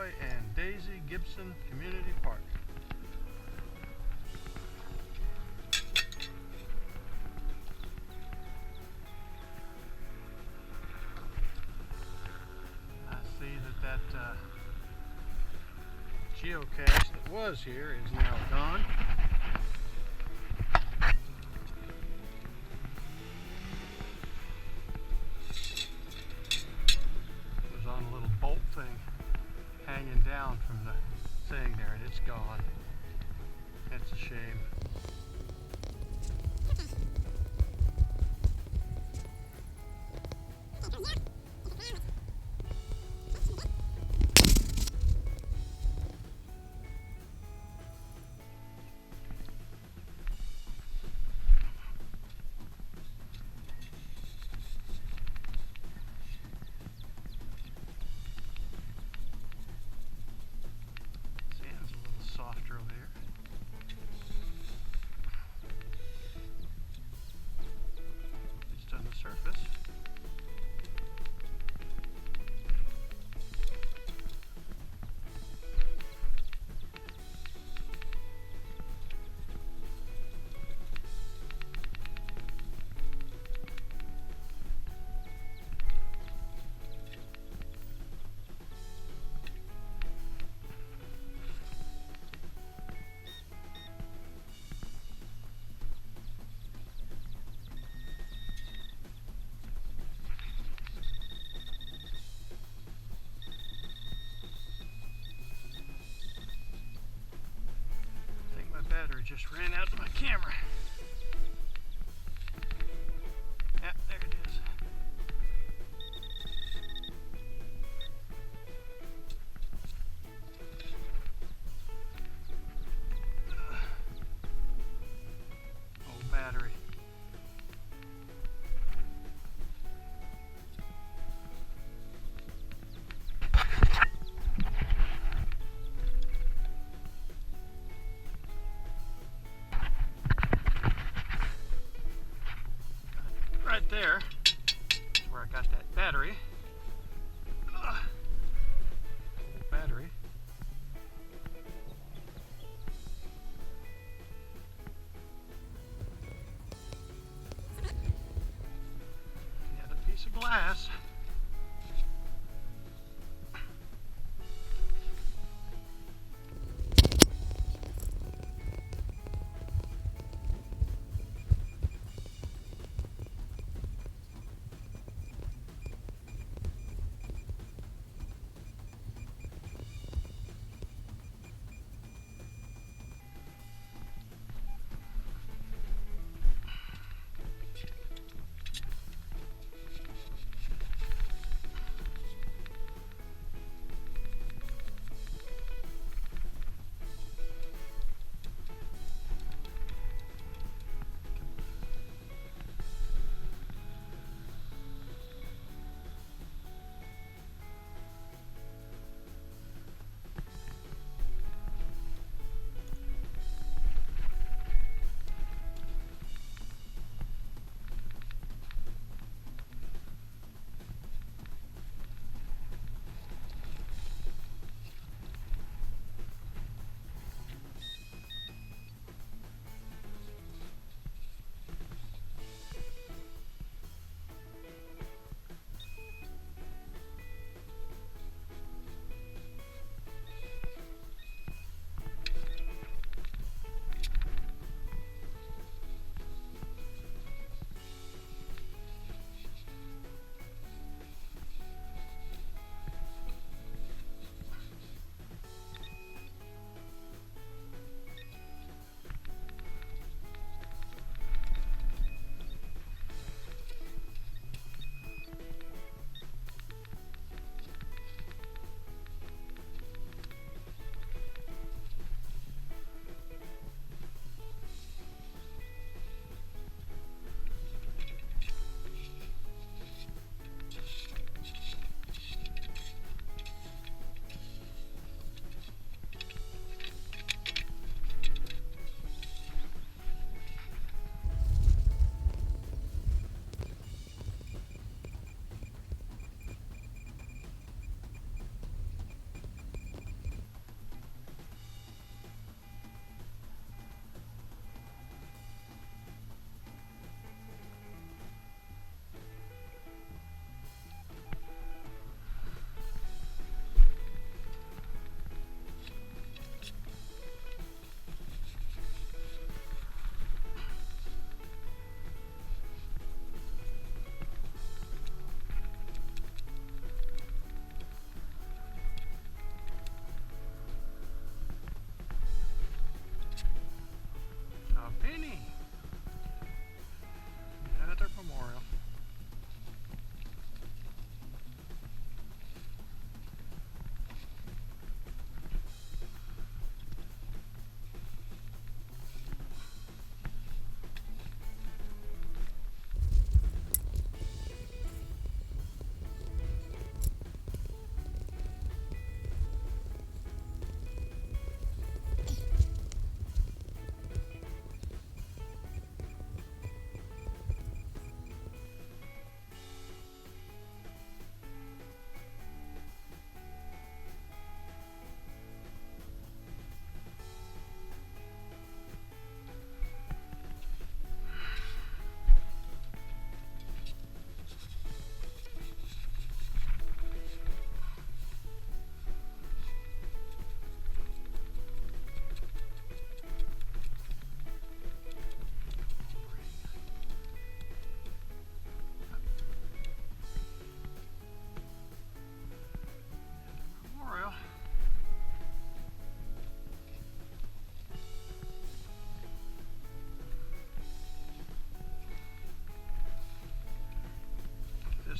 Roy and Daisy Gibson Community Park. I see that geocache that was here is now gone. It was on a little bolt thing hanging down from the thing there, and it's gone. That's a shame. Softer over here. Just on the surface. Battery just ran out of my camera. Yeah, there it is. Old battery. Right there is where I got that battery. Old battery. Got a piece of glass.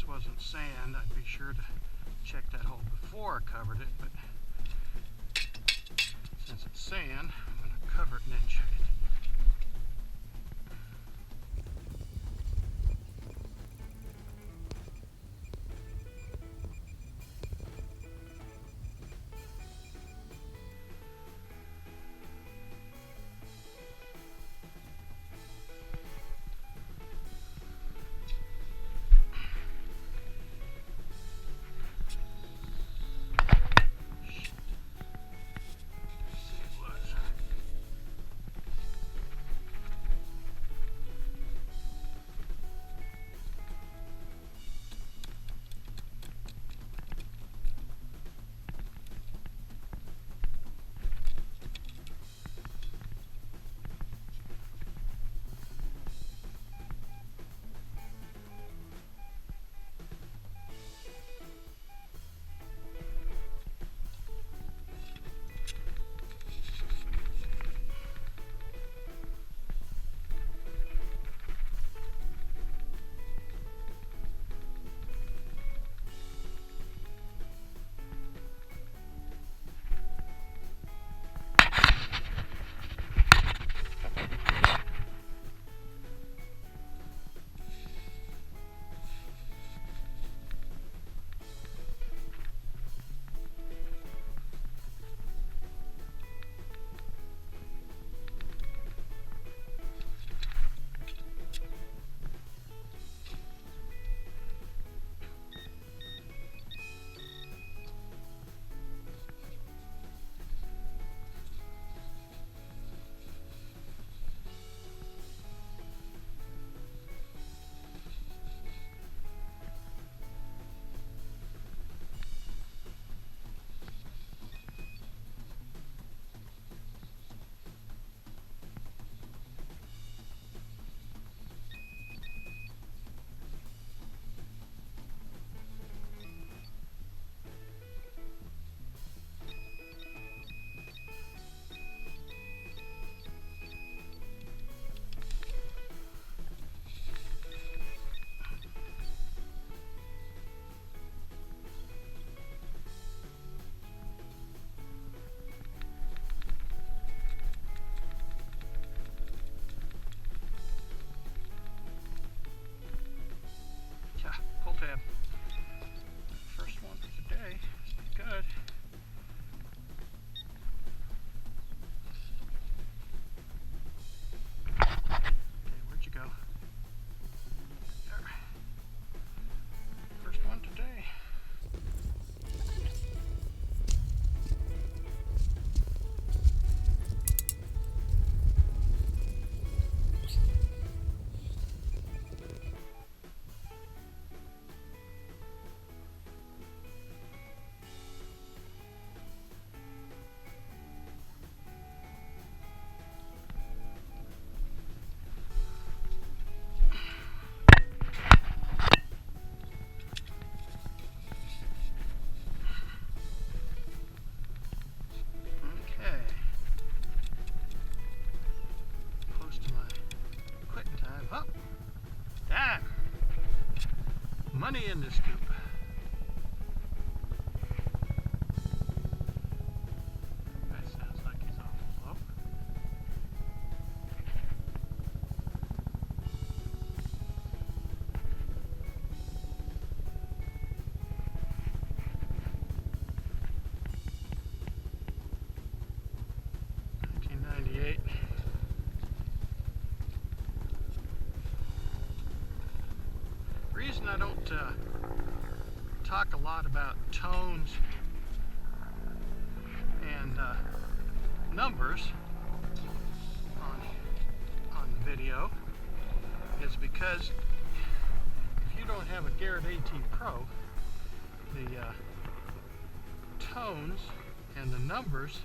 this wasn't sand, I'd be sure to check that hole before I covered it, but since it's sand, I'm going to cover it and then check it. Pull tab. First one for the day. Good. Okay, where'd you go? There. First one today. Money in this scoop. That sounds like he's awful low. $19.98. Reason I don't talk a lot about tones and numbers on the video is because if you don't have a Garrett AT Pro, the tones and the numbers,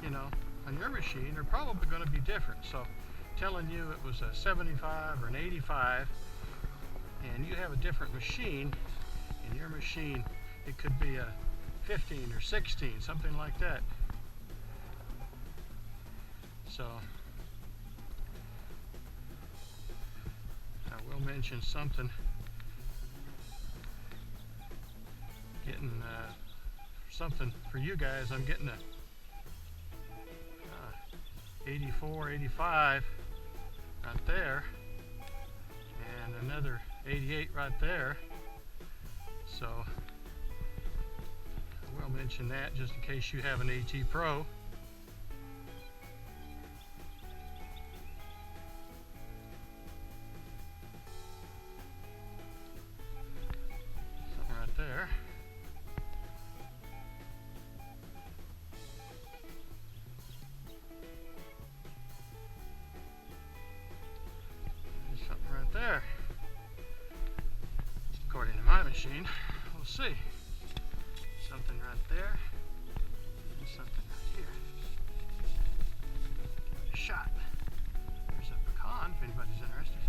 you know, on your machine are probably going to be different. So telling you it was a 75 or an 85 and you have a different machine, in your machine it could be a 15 or 16, something like that. So I will mention something getting something for you guys. I'm getting a 84, 85 right there, and another 88 right there. So I will mention that just in case you have an AT Pro. Something right there. There's something right there. According to my machine, we'll see. Something right there, and something right here. Give it a shot. There's a pecan if anybody's interested.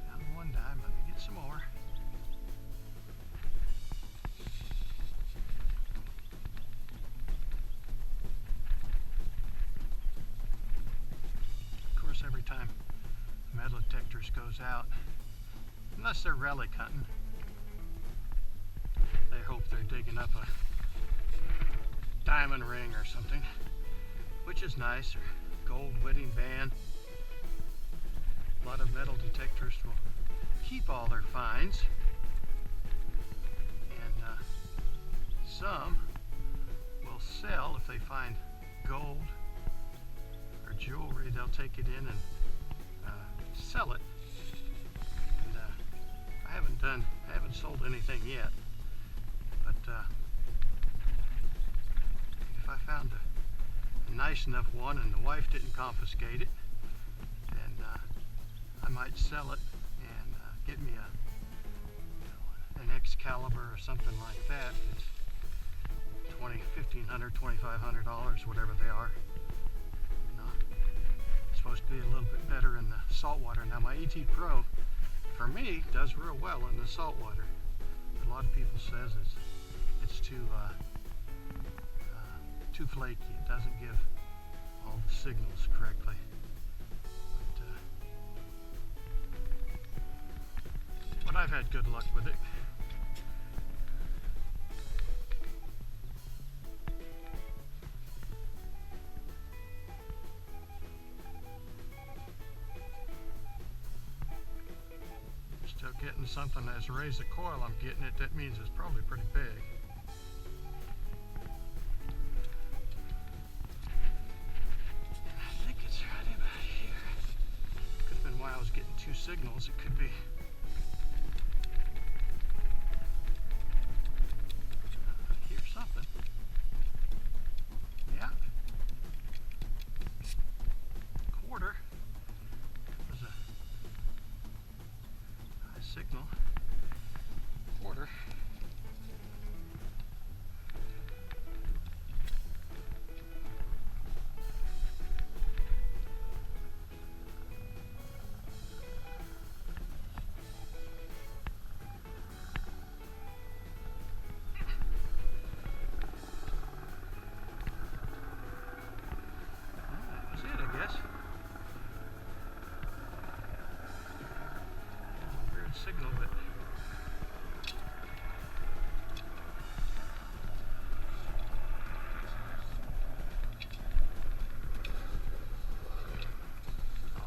Found one dime, let me get some more. Of course, every time metal detectors goes out, unless they're relic hunting, they hope they're digging up a diamond ring or something, which is nice, or gold wedding band. A lot of metal detectors will keep all their finds, and some will sell if they find gold or jewelry. They'll take it in and sell it. And I haven't sold anything yet, but if I found a nice enough one and the wife didn't confiscate it, then I might sell it and get me an Excalibur or something like that. It's $1,500, $2,500, whatever they are. It's supposed to be a little bit better in the saltwater. Now my AT Pro, for me, does real well in the saltwater. A lot of people says it's too flaky. It doesn't give all the signals correctly. But I've had good luck with it. Still getting something that's raised the coil. I'm getting it. That means it's probably pretty big. I think it's right about here. Could have been why I was getting two signals. It could be. Here's something. Yeah. Quarter. Was a signal. Quarter. That was it, I guess. Weird signal, but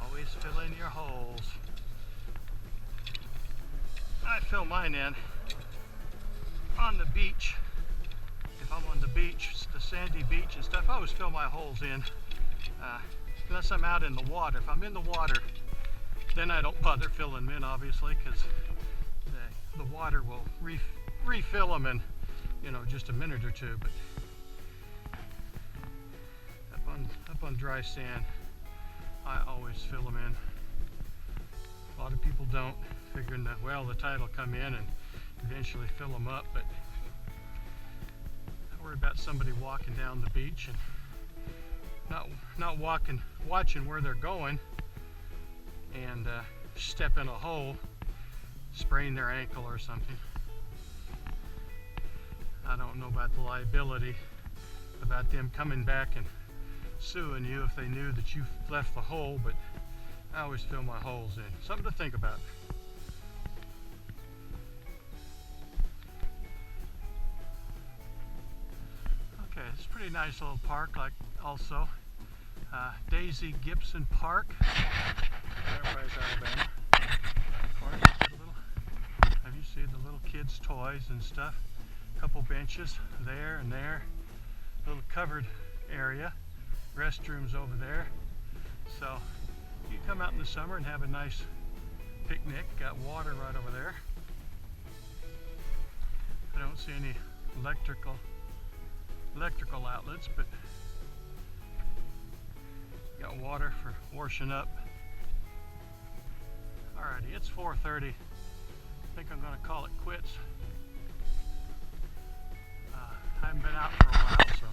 always fill in your holes. I fill mine in on the beach. If I'm on the beach, the sandy beach and stuff, I always fill my holes in. Unless I'm out in the water. If I'm in the water, then I don't bother filling them in, obviously, because the water will refill them in, just a minute or two. But up on dry sand, I always fill them in. A lot of people don't, figuring that, well, the tide will come in and eventually fill them up, but I worry about somebody walking down the beach and not watching where they're going, and step in a hole, sprain their ankle or something. I don't know about the liability, about them coming back and suing you if they knew that you left the hole, but I always fill my holes in. Something to think about. Okay, it's a pretty nice little park, like also Daisy Gibson Park, Enterprise, Alabama. Of course, have you seen the little kids' toys and stuff? A couple benches there and there. Little covered area. Restrooms over there. So you come out in the summer and have a nice picnic. Got water right over there. I don't see any electrical outlets, but got water for washing up. Alrighty, it's 4:30. I think I'm going to call it quits. I haven't been out for a while, so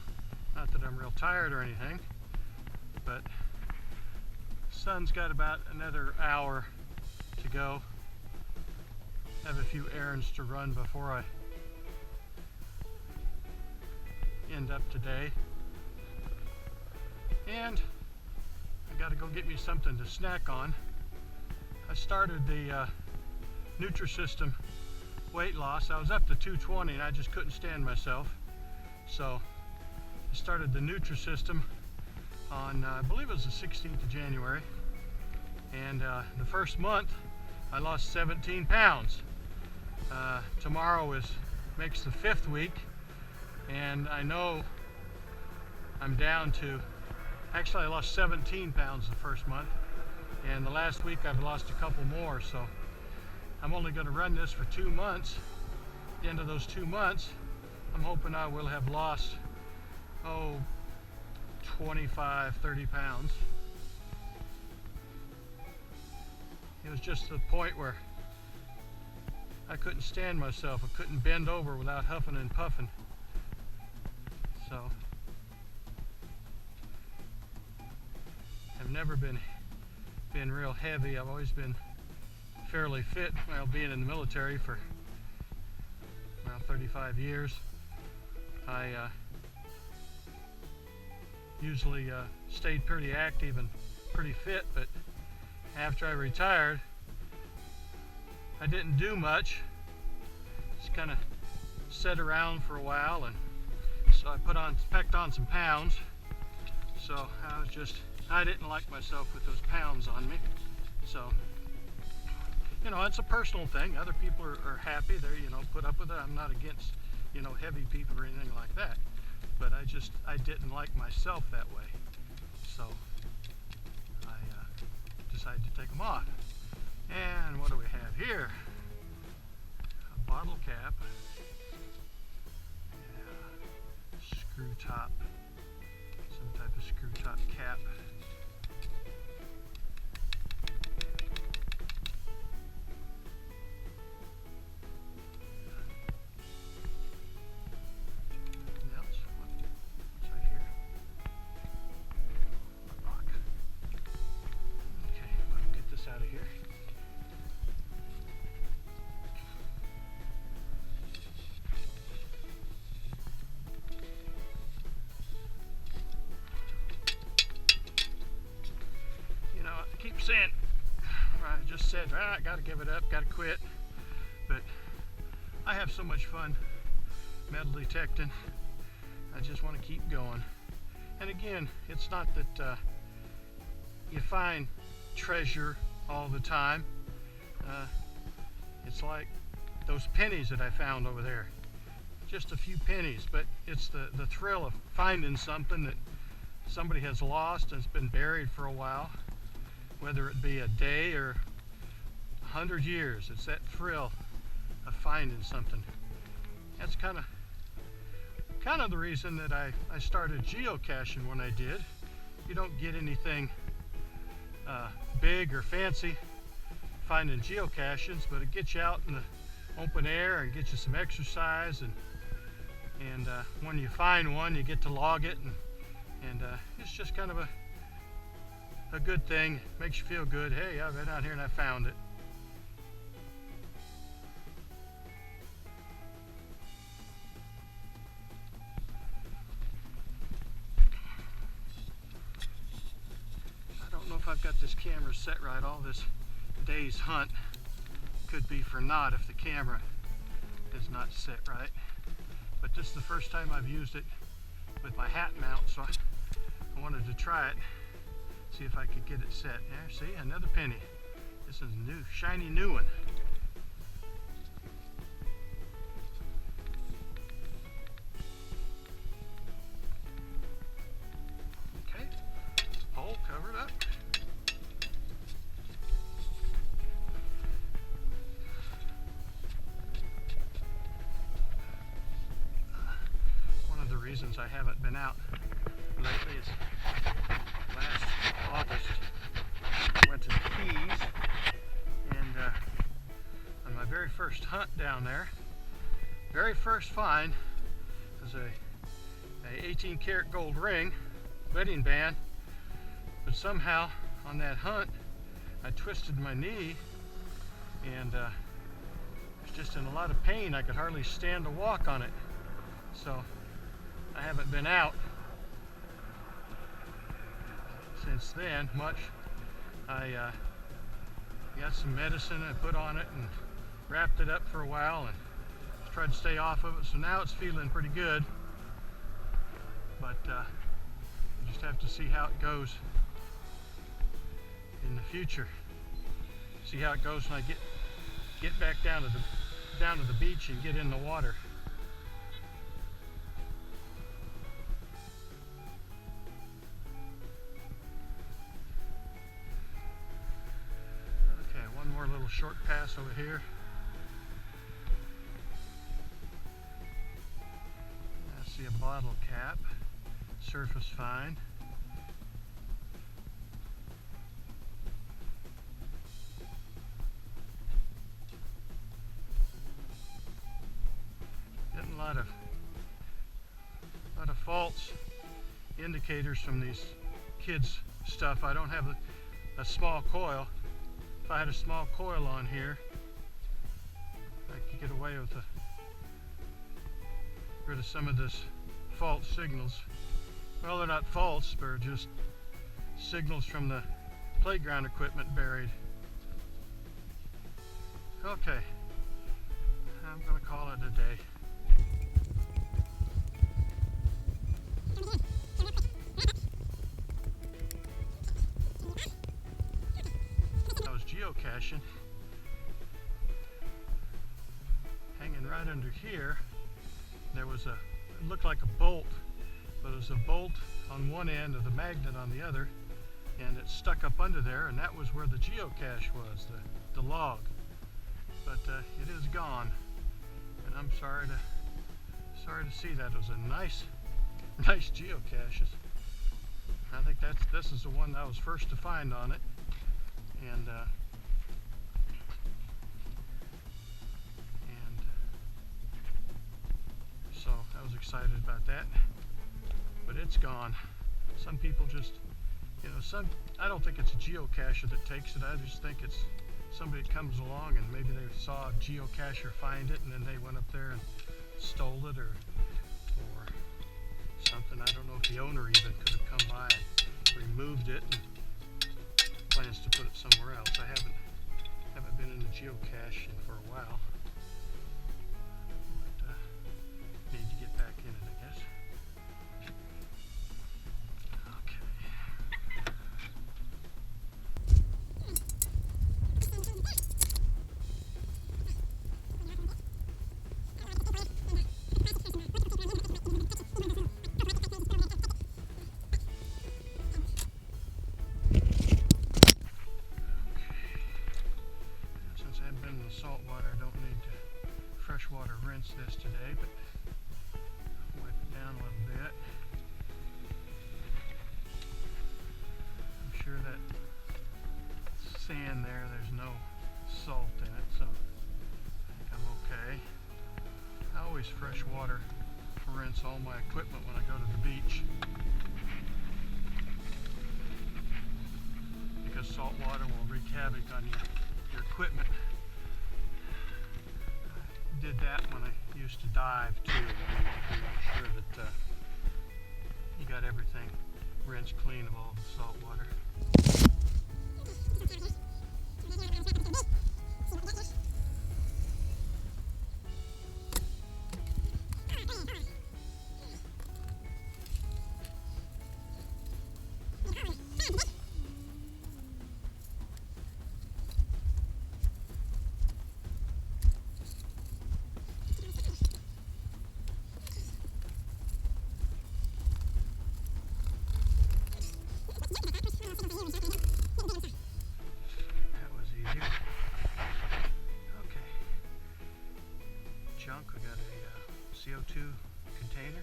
not that I'm real tired or anything, but the sun's got about another hour to go. Have a few errands to run before I end up today, and I got to go get me something to snack on. I started the Nutrisystem weight loss. I was up to 220 and I just couldn't stand myself, so I started the Nutrisystem on I believe it was the 16th of January, and the first month I lost 17 pounds. Tomorrow makes the 5th week, and I know I'm down to, actually I lost 17 pounds the first month, and the last week I've lost a couple more, so I'm only going to run this for 2 months. At the end of those 2 months, I'm hoping I will have lost 25, 30 pounds. It was just the point where I couldn't stand myself. I couldn't bend over without huffing and puffing. So I've never been real heavy. I've always been fairly fit while being in the military for around 35 years. I usually stayed pretty active and pretty fit, but after I retired, I didn't do much. Just kind of sat around for a while, and so I packed on some pounds. So I didn't like myself with those pounds on me. So, you know, it's a personal thing. Other people are happy. They're, put up with it. I'm not against, heavy people or anything like that. But I didn't like myself that way. So I decided to take them off. And what do we have here? A bottle cap. Yeah. Screw top. Some type of screw top cap. Saying, I just said, I gotta give it up, gotta quit, but I have so much fun metal detecting. I just want to keep going. And again, it's not that you find treasure all the time. It's like those pennies that I found over there, just a few pennies, but it's the thrill of finding something that somebody has lost and it's been buried for a while. Whether it be a day or 100 years, it's that thrill of finding something. That's kind of the reason that I started geocaching when I did. You don't get anything big or fancy finding geocaches, but it gets you out in the open air and gets you some exercise, and when you find one, you get to log it, and it's just kind of a good thing. Makes you feel good. Hey, I've been out here and I found it. I don't know if I've got this camera set right. All this day's hunt could be for naught if the camera is not set right. But this is the first time I've used it with my hat mount, so I wanted to try it, see if I could get it set. There, see, another penny. This is a new, shiny new one. Okay, hole covered up. One of the reasons I haven't been out lately is last August I went to the Keys, and on my very first hunt down there, very first find was a 18 karat gold ring, wedding band, but somehow on that hunt I twisted my knee and was just in a lot of pain. I could hardly stand to walk on it, so I haven't been out since then much. I got some medicine I put on it and wrapped it up for a while and tried to stay off of it, so now it's feeling pretty good, but you just have to see how it goes in the future. See how it goes when I get back down to the beach and get in the water. More little short pass over here. I see a bottle cap, surface fine. Getting a lot of false indicators from these kids' stuff. I don't have a small coil. If I had a small coil on here, I could get away with rid of some of this false signals. Well, they're not false, they're just signals from the playground equipment buried. Okay, I'm going to call it a day. Geocaching, hanging right under here. There was it looked like a bolt, but it was a bolt on one end of the magnet on the other, and it stuck up under there, and that was where the geocache was, the log. But it is gone, and I'm sorry to see that. It was a nice geocache. I think this is the one that I was first to find on it, and so I was excited about that, but it's gone. Some people just, I don't think it's a geocacher that takes it. I just think it's somebody that comes along and maybe they saw a geocacher find it and then they went up there and stole it or something. I don't know if the owner even could have come by and removed it and plans to put it somewhere else. I haven't been in the geocaching for a while. Need to get back in it, I guess. Okay. Since I haven't been in the salt water, I don't need to freshwater rinse this today, but wipe it down a little bit. I'm sure that sand there's no salt in it, so I think I'm okay. I always freshwater rinse all my equipment when I go to the beach, because salt water will wreak havoc on your equipment. I did that when I used to dive too, to make sure that you got everything rinsed clean of all the salt water. That was easy. Okay. Junk, we got a CO2 container,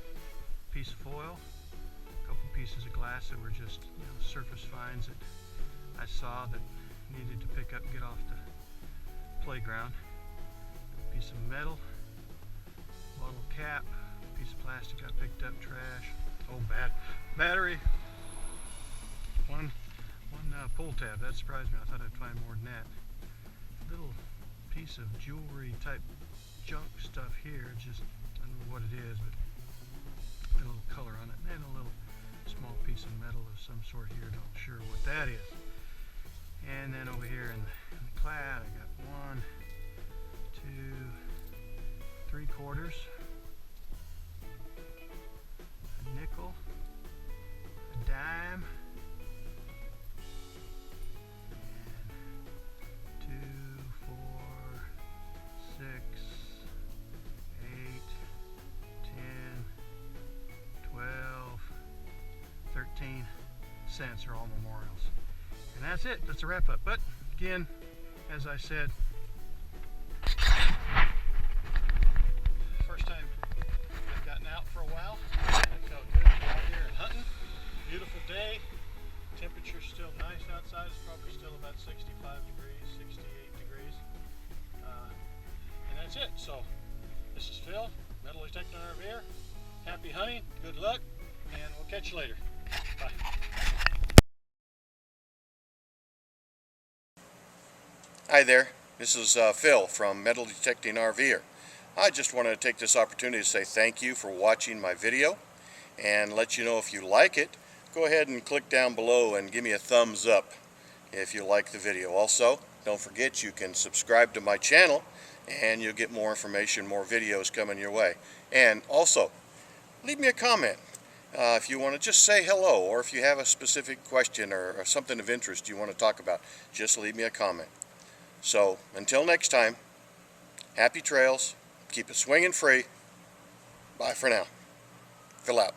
piece of foil, a couple pieces of glass that were just surface finds that I saw that needed to pick up and get off the playground. A piece of metal, bottle cap, piece of plastic I picked up, trash, old battery, one pull tab. That surprised me. I thought I'd find more than that. Little piece of jewelry type junk stuff here. Just, I don't know what it is, but a little color on it. And a little small piece of metal of some sort here. Not sure what that is. And then over here in the clad, I got 1, 2, 3 quarters, a nickel, a dime, and 2, 4, 6, 8, 10, 12, 13 cents are all memorials. And that's it. That's a wrap up. But again, as I said, first time I've gotten out for a while, and it felt good to be out here and hunting. Beautiful day. Temperature's still nice outside. It's probably still about 65 degrees, 68 degrees. And that's it. So this is Phil, Metal Detecting RV'er. Happy hunting. Good luck. And we'll catch you later. Bye. Hi there, this is Phil from Metal Detecting RV'er. I just wanted to take this opportunity to say thank you for watching my video and let you know if you like it, go ahead and click down below and give me a thumbs up if you like the video. Also, don't forget you can subscribe to my channel and you'll get more information, more videos coming your way. And also, leave me a comment. If you want to just say hello, or if you have a specific question or something of interest you want to talk about, just leave me a comment. So, until next time, happy trails, keep it swinging free. Bye for now. Phil out.